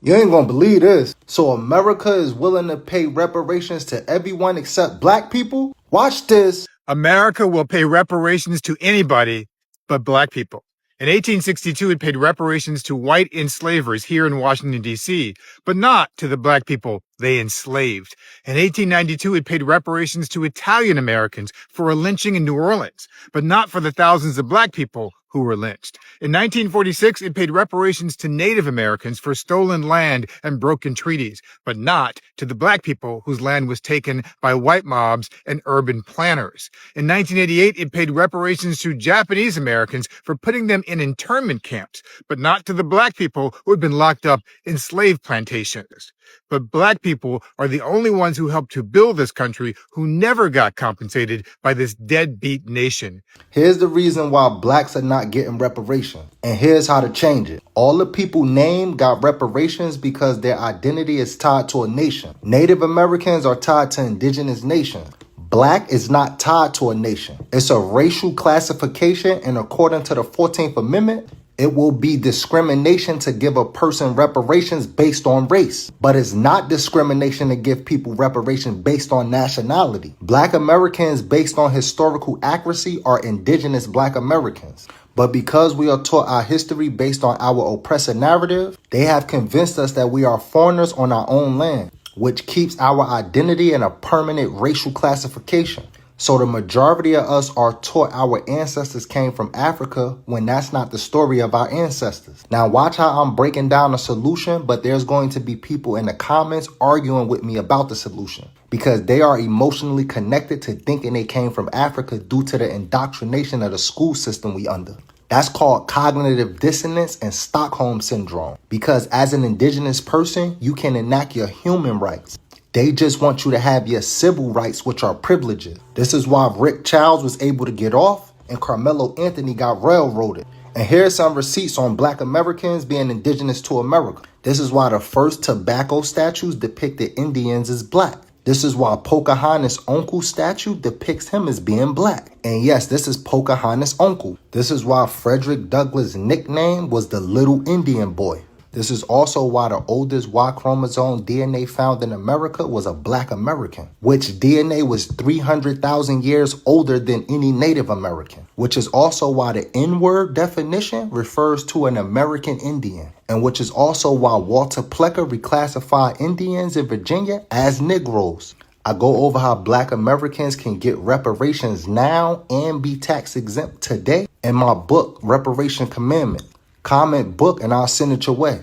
You ain't gonna believe this. So America is willing to pay reparations to everyone except black people? Watch this. America will pay reparations to anybody but black people. In 1862, it paid reparations to white enslavers here in Washington, D.C., but not to the black people they enslaved. In 1892, it paid reparations to Italian Americans for a lynching in New Orleans, but not for the thousands of black people who were lynched. In 1946, it paid reparations to Native Americans for stolen land and broken treaties, but not to the black people whose land was taken by white mobs and urban planners. In 1988, it paid reparations to Japanese Americans for putting them in internment camps, but not to the black people who had been locked up in slave plantations. But black people are the only ones who helped to build this country who never got compensated by this deadbeat nation. Here's the reason why blacks are not getting reparations. And here's how to change it. All the people named got reparations because their identity is tied to a nation. Native Americans are tied to indigenous nations. Black is not tied to a nation. It's a racial classification, and according to the 14th Amendment, it will be discrimination to give a person reparations based on race. But it's not discrimination to give people reparations based on nationality. Black Americans, based on historical accuracy, are indigenous black Americans. But because we are taught our history based on our oppressive narrative, they have convinced us that we are foreigners on our own land, which keeps our identity in a permanent racial classification. So the majority of us are taught our ancestors came from Africa when that's not the story of our ancestors. Now watch how I'm breaking down a solution, but there's going to be people in the comments arguing with me about the solution because they are emotionally connected to thinking they came from Africa due to the indoctrination of the school system we under. That's called cognitive dissonance and Stockholm syndrome, because as an indigenous person, you can enact your human rights. They just want you to have your civil rights, which are privileges. This is why Rick Childs was able to get off and Carmelo Anthony got railroaded. And here's some receipts on black Americans being indigenous to America. This is why the first tobacco statues depicted Indians as black. This is why Pocahontas' uncle statue depicts him as being black. And yes, this is Pocahontas' uncle. This is why Frederick Douglass' nickname was the Little Indian Boy. This is also why the oldest Y chromosome DNA found in America was a black American, which DNA was 300,000 years older than any Native American, which is also why the N-word definition refers to an American Indian, and which is also why Walter Plecker reclassified Indians in Virginia as Negroes. I go over how black Americans can get reparations now and be tax exempt today in my book, Reparation Commandment. Comment book and I'll send it your way.